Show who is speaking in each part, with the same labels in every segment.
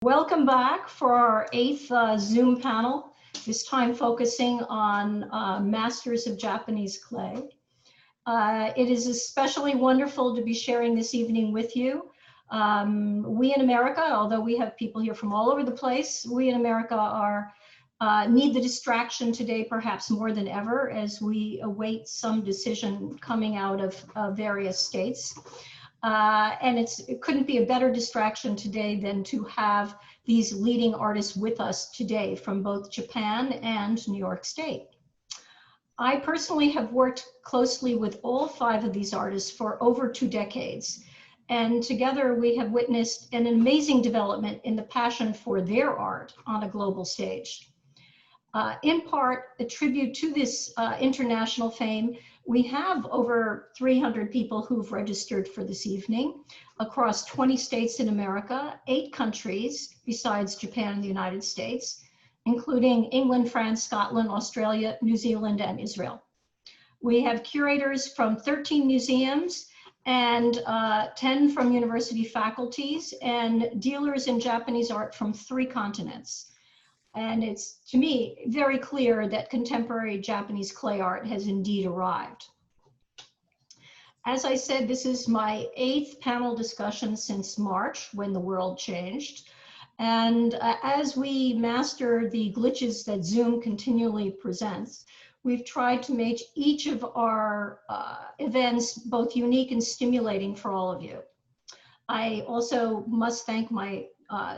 Speaker 1: Welcome back for our 8th Zoom panel, this time focusing on Masters of Japanese Clay. It is especially wonderful to be sharing this evening with you. We in America, although we have people here from all over the place, we in America need the distraction today perhaps more than ever as we await some decision coming out of various states. And it couldn't be a better distraction today than to have these leading artists with us today from both Japan and New York State. I personally have worked closely with all 5 of these artists for over 2 decades. And together we have witnessed an amazing development in the passion for their art on a global stage. In part, a tribute to this international fame, we have over 300 people who've registered for this evening across 20 states in America, 8 countries besides Japan and the United States, including England, France, Scotland, Australia, New Zealand, and Israel. We have curators from 13 museums and 10 from university faculties and dealers in Japanese art from 3 continents. And it's, to me, very clear that contemporary Japanese clay art has indeed arrived. As I said, this is my 8th panel discussion since March, when the world changed. And as we master the glitches that Zoom continually presents, we've tried to make each of our events both unique and stimulating for all of you. I also must thank my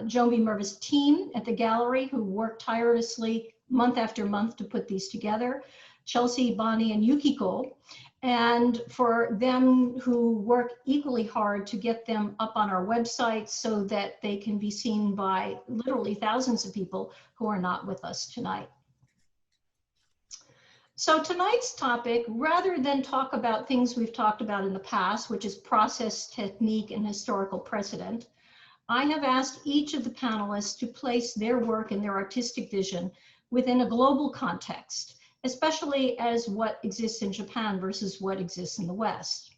Speaker 1: Joan B Mirviss team at the gallery who worked tirelessly month after month to put these together, Chelsea, Bonnie, and Yukiko, and for them who work equally hard to get them up on our website so that they can be seen by literally thousands of people who are not with us tonight. So tonight's topic, rather than talk about things we've talked about in the past, which is process, technique, and historical precedent, I have asked each of the panelists to place their work and their artistic vision within a global context, especially as what exists in Japan versus what exists in the West.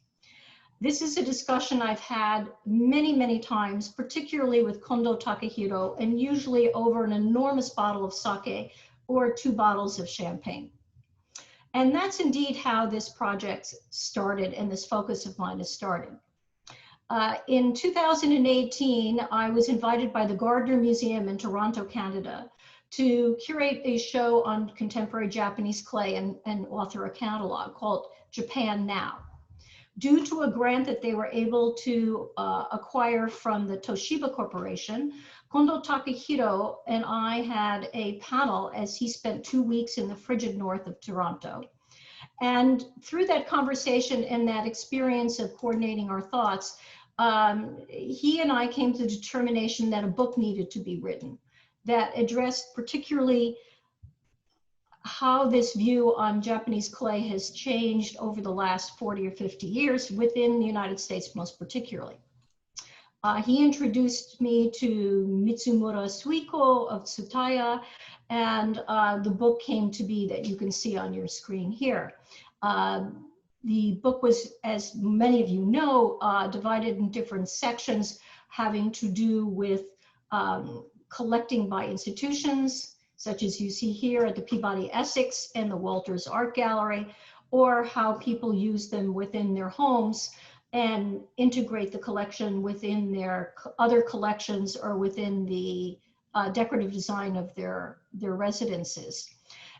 Speaker 1: This is a discussion I've had many, many times, particularly with Kondō Takahiro, and usually over an enormous bottle of sake or 2 bottles of champagne. And that's indeed how this project started and this focus of mine has started. In 2018, I was invited by the Gardner Museum in Toronto, Canada, to curate a show on contemporary Japanese clay and author a catalog called Japan Now. Due to a grant that they were able to acquire from the Toshiba Corporation, Kondō Takahiro and I had a panel as he spent 2 weeks in the frigid north of Toronto. And through that conversation and that experience of coordinating our thoughts, he and I came to the determination that a book needed to be written that addressed particularly how this view on Japanese clay has changed over the last 40 or 50 years within the United States most particularly. He introduced me to Mitsumura Suiko of Tsutaya, and the book came to be that you can see on your screen here. The book was, as many of you know, divided in different sections having to do with collecting by institutions, such as you see here at the Peabody Essex and the Walters Art Gallery, or how people use them within their homes and integrate the collection within their other collections or within the decorative design of their residences.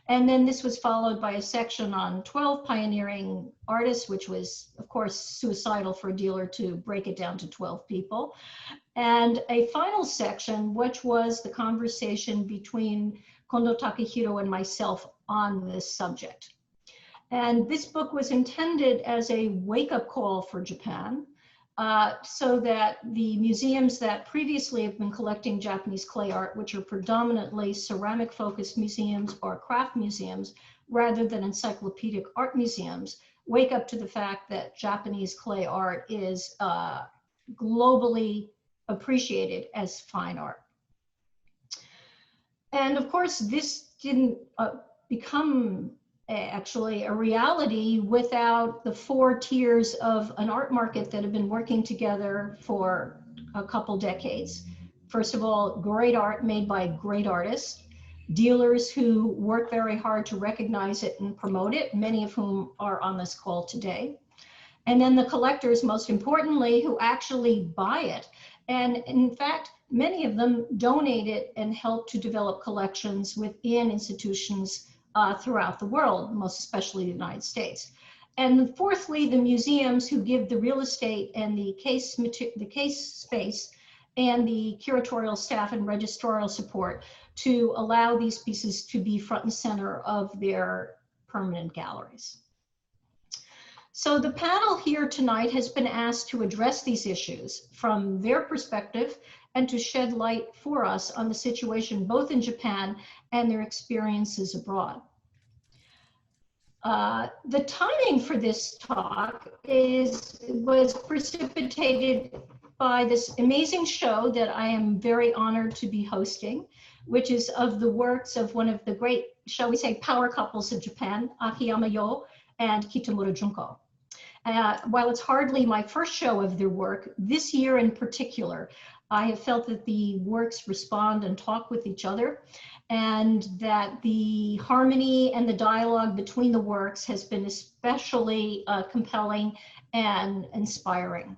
Speaker 1: And then this was followed by a section on 12 pioneering artists, which was, of course, suicidal for a dealer to break it down to 12 people. And a final section, which was the conversation between Kondō Takahiro and myself on this subject. And this book was intended as a wake-up call for Japan, so that the museums that previously have been collecting Japanese clay art, which are predominantly ceramic-focused museums or craft museums, rather than encyclopedic art museums, wake up to the fact that Japanese clay art is globally appreciated as fine art. And of course, this didn't become actually a reality without the 4 tiers of an art market that have been working together for a couple decades. First of all, great art made by great artists, dealers who work very hard to recognize it and promote it, many of whom are on this call today. And then the collectors, most importantly, who actually buy it. And in fact, many of them donate it and help to develop collections within institutions throughout the world, most especially the United States. And fourthly, the museums who give the real estate and the case space and the curatorial staff and registrarial support to allow these pieces to be front and center of their permanent galleries. So the panel here tonight has been asked to address these issues from their perspective and to shed light for us on the situation both in Japan and their experiences abroad. The timing for this talk was precipitated by this amazing show that I am very honored to be hosting, which is of the works of one of the great, shall we say, power couples of Japan, Akiyama and Kitamura Junko. While it's hardly my first show of their work, this year in particular, I have felt that the works respond and talk with each other, and that the harmony and the dialogue between the works has been especially compelling and inspiring.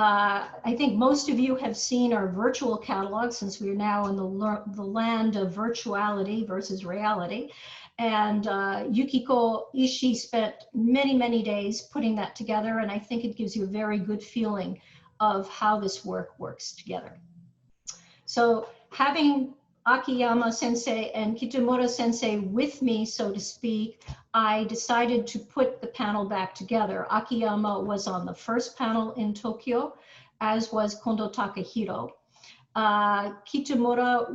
Speaker 1: I think most of you have seen our virtual catalog, since we are now in the land of virtuality versus reality. And Yukiko Ishii spent many, many days putting that together, and I think it gives you a very good feeling of how this work works together. So having Akiyama sensei and Kitamura sensei with me, so to speak, I decided to put the panel back together. Akiyama was on the first panel in Tokyo, as was Kondō Takahiro. Kitamura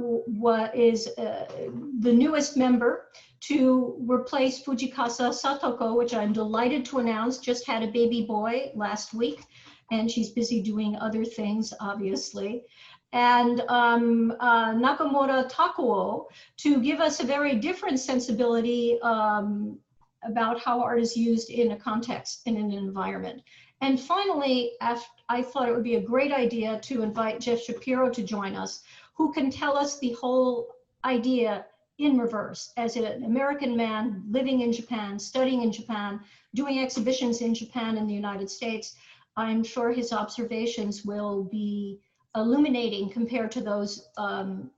Speaker 1: is the newest member to replace Fujikasa Satoko, which I'm delighted to announce just had a baby boy last week, and she's busy doing other things, obviously. And Nakamura Takuo to give us a very different sensibility about how art is used in a context, in an environment. And finally, I thought it would be a great idea to invite Jeff Shapiro to join us, who can tell us the whole idea in reverse, as an American man living in Japan, studying in Japan, doing exhibitions in Japan and the United States. I'm sure his observations will be illuminating compared to those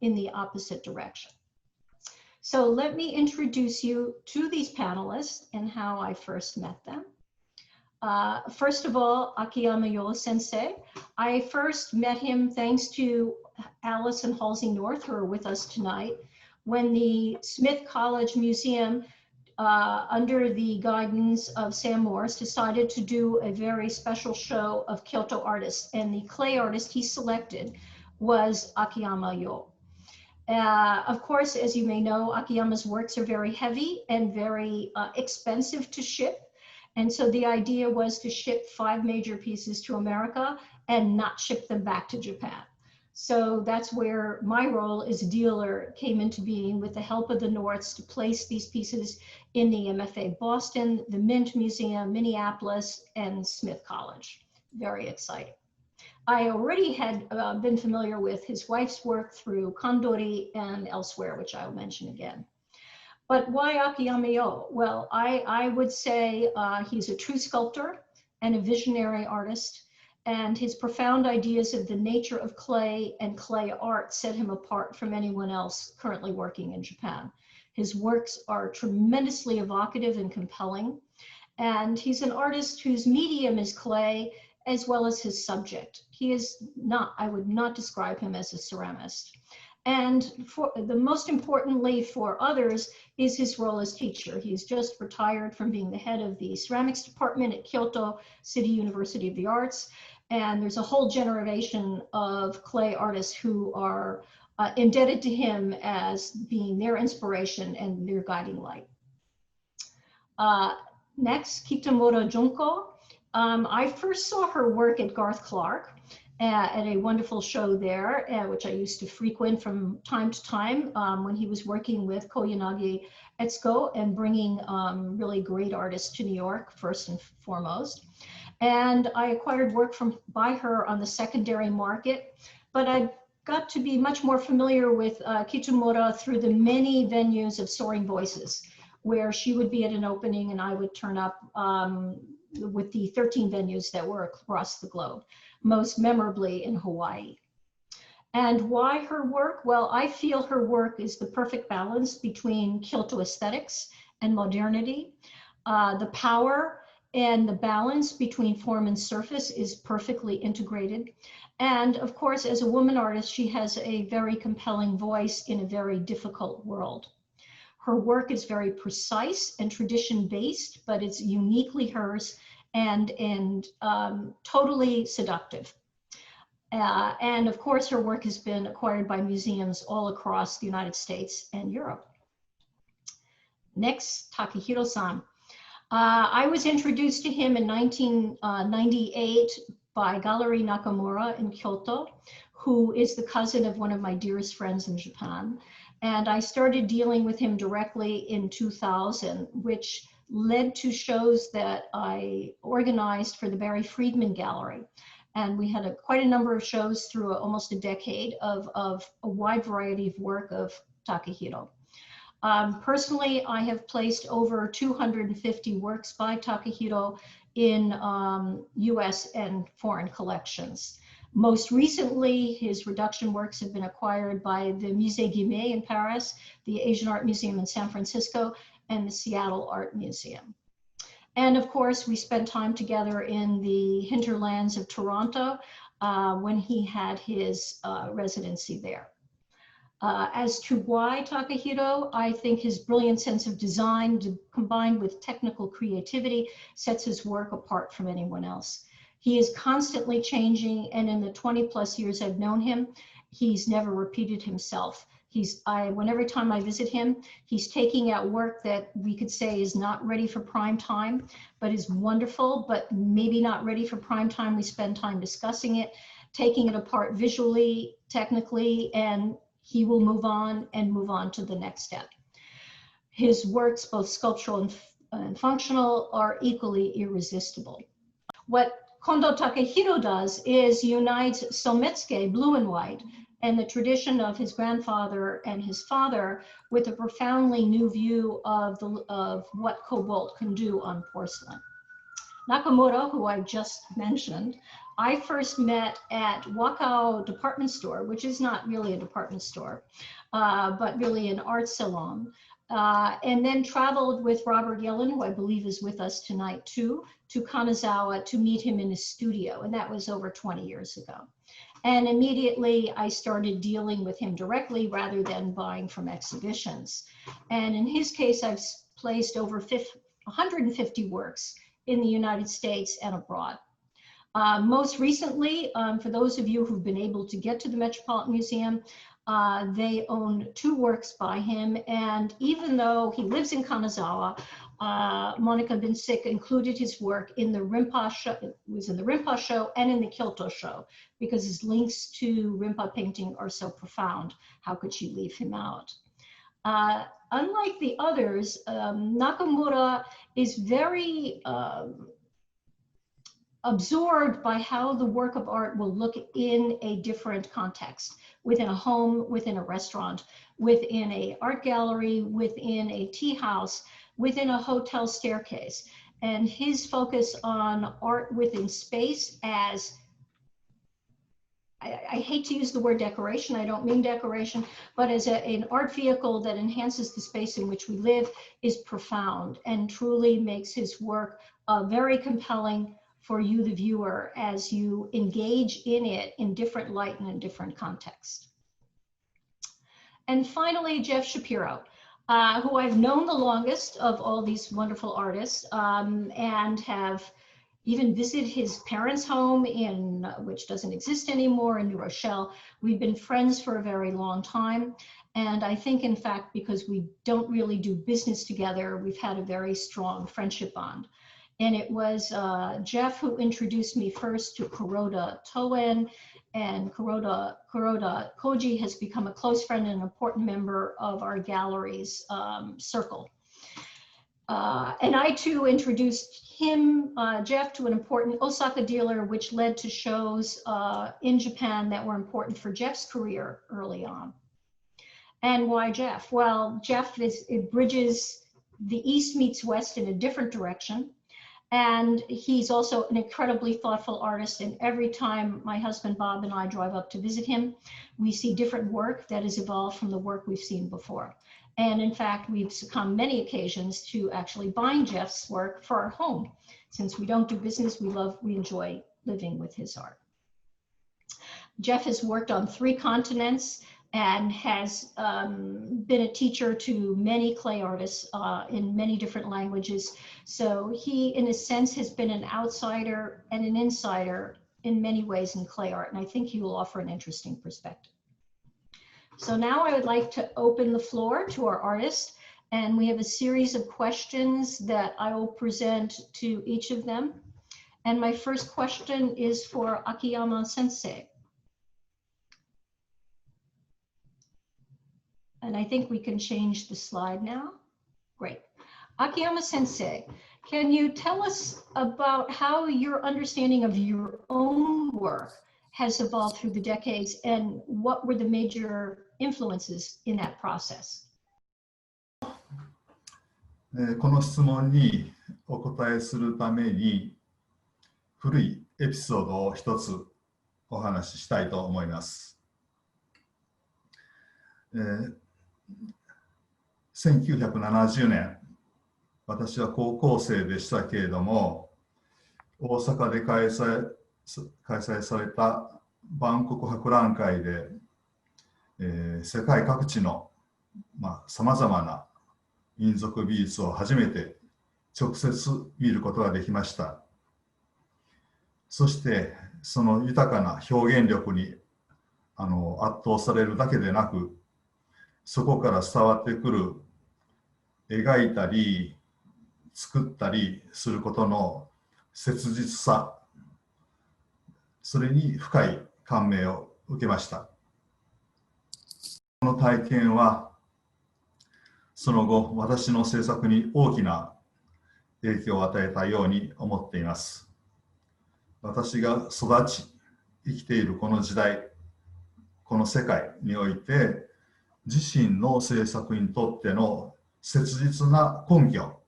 Speaker 1: in the opposite direction. So let me introduce you to these panelists and how I first met them. First of all, Akiyama sensei. I first met him thanks to Alice and Halsey North, who are with us tonight, when the Smith College Museum, under the guidance of Sam Morris, decided to do a very special show of Kyoto artists, and the clay artist he selected was Akiyama Yo. Of course, as you may know, Akiyama's works are very heavy and very expensive to ship. And so the idea was to ship 5 major pieces to America and not ship them back to Japan. So that's where my role as dealer came into being, with the help of the Norths, to place these pieces in the MFA Boston, the Mint Museum, Minneapolis, and Smith College. Very exciting. I already had been familiar with his wife's work through Kondō and elsewhere, which I'll mention again. But why Akiyama Yo? Well, I would say he's a true sculptor and a visionary artist, and his profound ideas of the nature of clay and clay art set him apart from anyone else currently working in Japan. His works are tremendously evocative and compelling, and he's an artist whose medium is clay as well as his subject. He is not, I would not describe him as a ceramist. And for the most importantly for others is his role as teacher. He's just retired from being the head of the ceramics department at Kyoto City University of the Arts. And there's a whole generation of clay artists who are indebted to him as being their inspiration and their guiding light. Next, Kitamura Junko. I first saw her work at Garth Clark at a wonderful show there, which I used to frequent from time to time when he was working with Koyanagi Etsuko and bringing really great artists to New York, first and foremost. And I acquired work by her on the secondary market, but I got to be much more familiar with Kitamura through the many venues of Soaring Voices, where she would be at an opening and I would turn up with the 13 venues that were across the globe, most memorably in Hawaii. And why her work? Well, I feel her work is the perfect balance between Kyoto aesthetics and modernity. The power and the balance between form and surface is perfectly integrated. And of course, as a woman artist, she has a very compelling voice in a very difficult world. Her work is very precise and tradition-based, but it's uniquely hers and totally seductive. And of course, her work has been acquired by museums all across the United States and Europe. Next, Takihirosan. I was introduced to him in 1998 by Gallery Nakamura in Kyoto, who is the cousin of one of my dearest friends in Japan. And I started dealing with him directly in 2000, which led to shows that I organized for the Barry Friedman Gallery. And we had quite a number of shows through almost a decade of a wide variety of work of Takahiro. Personally, I have placed over 250 works by Takahiro in US and foreign collections. Most recently, his reduction works have been acquired by the Musée Guimet in Paris, the Asian Art Museum in San Francisco, and the Seattle Art Museum. And of course, we spent time together in the hinterlands of Toronto when he had his residency there. As to why Takahiro, I think his brilliant sense of design combined with technical creativity sets his work apart from anyone else. He is constantly changing, and in the 20+ years I've known him, he's never repeated himself. Every time I visit him, he's taking out work that we could say is not ready for prime time, but is wonderful, but maybe not ready for prime time. We spend time discussing it, taking it apart visually, technically, and he will move on to the next step. His works, both sculptural and functional, are equally irresistible. What Kondō Takahiro does is unites Sometsuke, blue and white, and the tradition of his grandfather and his father with a profoundly new view of what cobalt can do on porcelain. Nakamura, who I just mentioned, I first met at Wakao department store, which is not really a department store, but really an art salon, and then traveled with Robert Yellen, who I believe is with us tonight too, to Kanazawa to meet him in his studio, and that was over 20 years ago. And immediately I started dealing with him directly rather than buying from exhibitions. And in his case, I've placed over 150 works in the United States and abroad. Most recently, for those of you who've been able to get to the Metropolitan Museum, they own 2 works by him. And even though he lives in Kanazawa, Monica Binsik included his work in the Rinpa show. It was in the Rinpa show and in the Kyoto show because his links to Rinpa painting are so profound. How could she leave him out? Unlike the others, Nakamura is very absorbed by how the work of art will look in a different context, within a home, within a restaurant, within an art gallery, within a tea house, within a hotel staircase. And his focus on art within space as, I hate to use the word decoration, I don't mean decoration, but as an art vehicle that enhances the space in which we live is profound and truly makes his work very compelling for you, the viewer, as you engage in it in different light and in different context. And finally, Jeff Shapiro, who I've known the longest of all these wonderful artists, and have even visited his parents' home, which doesn't exist anymore, in New Rochelle. We've been friends for a very long time. And I think, in fact, because we don't really do business together, we've had a very strong friendship bond. And it was Jeff who introduced me first to Kuroda Toen, and Kuroda Koji has become a close friend and an important member of our gallery's circle. And I too introduced him, Jeff, to an important Osaka dealer, which led to shows in Japan that were important for Jeff's career early on. And why Jeff? Well, Jeff it bridges the East meets West in a different direction. And he's also an incredibly thoughtful artist. And every time my husband Bob and I drive up to visit him, we see different work that has evolved from the work we've seen before. And in fact, we've succumbed many occasions to actually buying Jeff's work for our home. Since we don't do business, we enjoy living with his art. Jeff has worked on 3 continents and has been a teacher to many clay artists in many different languages. So he, in a sense, has been an outsider and an insider in many ways in clay art. And I think he will offer an interesting perspective. So now I would like to open the floor to our artists. And we have a series of questions that I will present to each of them. And my first question is for Akiyama sensei. And I think we can change the slide now. Great. Akiyama sensei, can you tell us about how your understanding of your own work has evolved through the decades and what were the major influences in that process?
Speaker 2: この質問にお答えするために古いエピソードを一つお話ししたいと思います。1970年、私は高校生でしたけれども、大阪で開催された万国博覧会で、世界各地のさまざまな民族美術を初めて直接見ることができました。そしてその豊かな表現力に圧倒されるだけでなく、そこから伝わってくる描いたり作ったりすることの切実さ、それに深い感銘を受けました。この体験はその後私の制作に大きな影響を与えたように思っています。私が育ち生きているこの時代、この世界において自身の制作にとっての切実な根拠、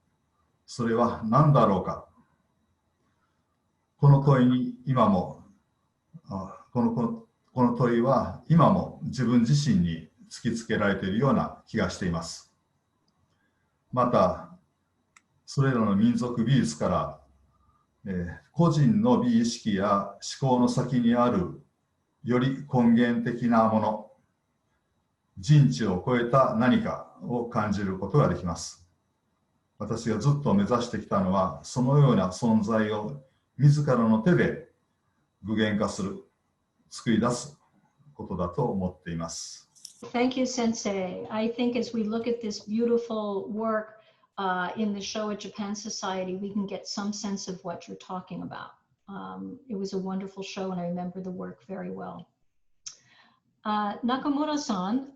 Speaker 2: それは何だろうか。この問いに今もこの問いは今も自分自身に突きつけられているような気がしています。またそれらの民族美術から、個人の美意識や思考の先にあるより根源的なもの、人知を超えた何かを感じることができます。私がずっと目指してきたのは、そのような存在を自らの手で具現化する、作り出すことだと思っています。
Speaker 1: Thank you, Sensei. I think as we look at this beautiful work in the Showa Japan Society, we can get some sense of what you're talking about. It was a wonderful show, and I remember the work very well. Nakamura-san,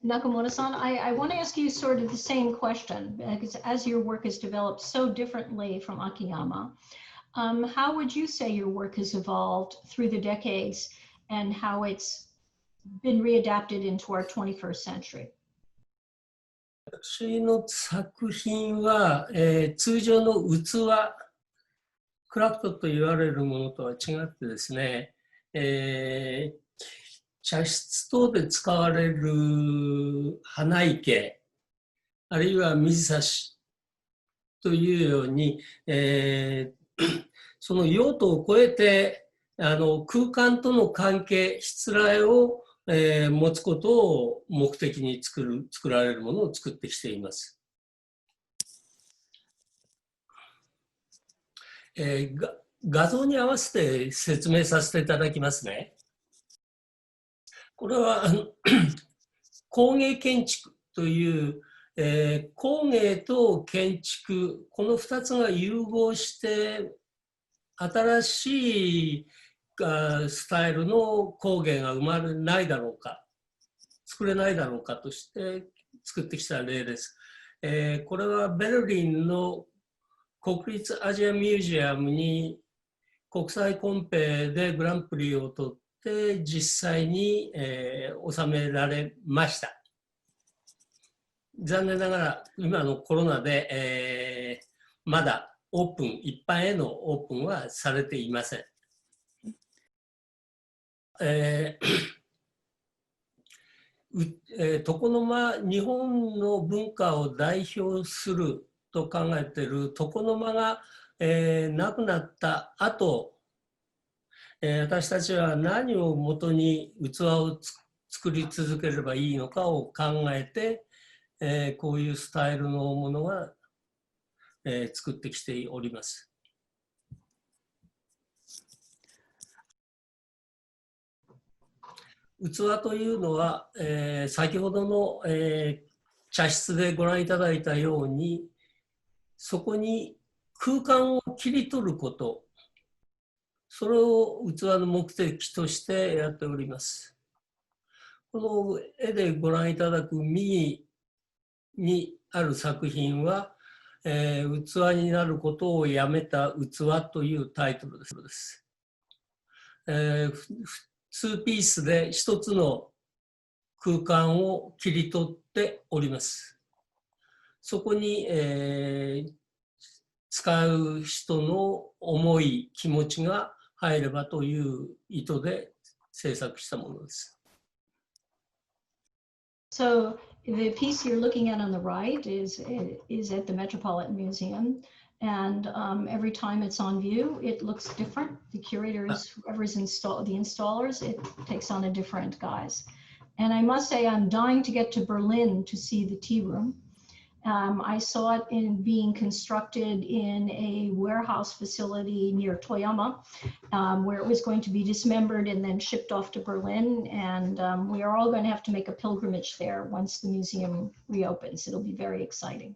Speaker 1: Nakamura-san, I want to ask you sort of the same question, because as your work has developed so differently from Akiyama, how would you say your work has evolved through the decades and how it's been readapted into our 21st century?
Speaker 3: 私の作品は、通常の器、クラフトと言われるものとは違ってですね、茶室等で使われる花池、あるいは水差しというように、その用途を超えて空間との関係、しつらえを、持つことを目的に作られるものを作ってきています。画像に合わせて説明させていただきますね。これは工芸建築という、工芸と建築、この2つが融合して新しいスタイルの工芸が生まれないだろうか、作れないだろうかとして作ってきた例です。これはベルリンの国立アジアミュージアムに国際コンペでグランプリを取って実際に、収められました。残念ながら今のコロナで、まだオープン、一般へのオープンはされていません。床の間、日本の文化を代表すると考えている床の間が、なくなった後、私たちは何をもとに器を作り続ければいいのかを考えて、こういうスタイルのものが、作ってきております。器というのは、先ほどの、茶室でご覧いただいたように、そこに空間を切り取ること、それを器の目的としてやっております。この絵でご覧いただく右にある作品は、器になることをやめた器というタイトルです。2ピースで一つの空間を切り取っております。そこに、使う人の思い、気持ちが入ればという意図で制作したものです。
Speaker 1: So the piece you're looking at on the right is at the Metropolitan Museum. And every time it's on view, it looks different. The curators, whoever's the installers, it takes on a different guise. And I must say, I'm dying to get to Berlin to see the tea room. I saw it being constructed in a warehouse facility near Toyama, where it was going to be dismembered and then shipped off to Berlin. And we are all going to have to make a pilgrimage there once the museum reopens. It'll be very exciting.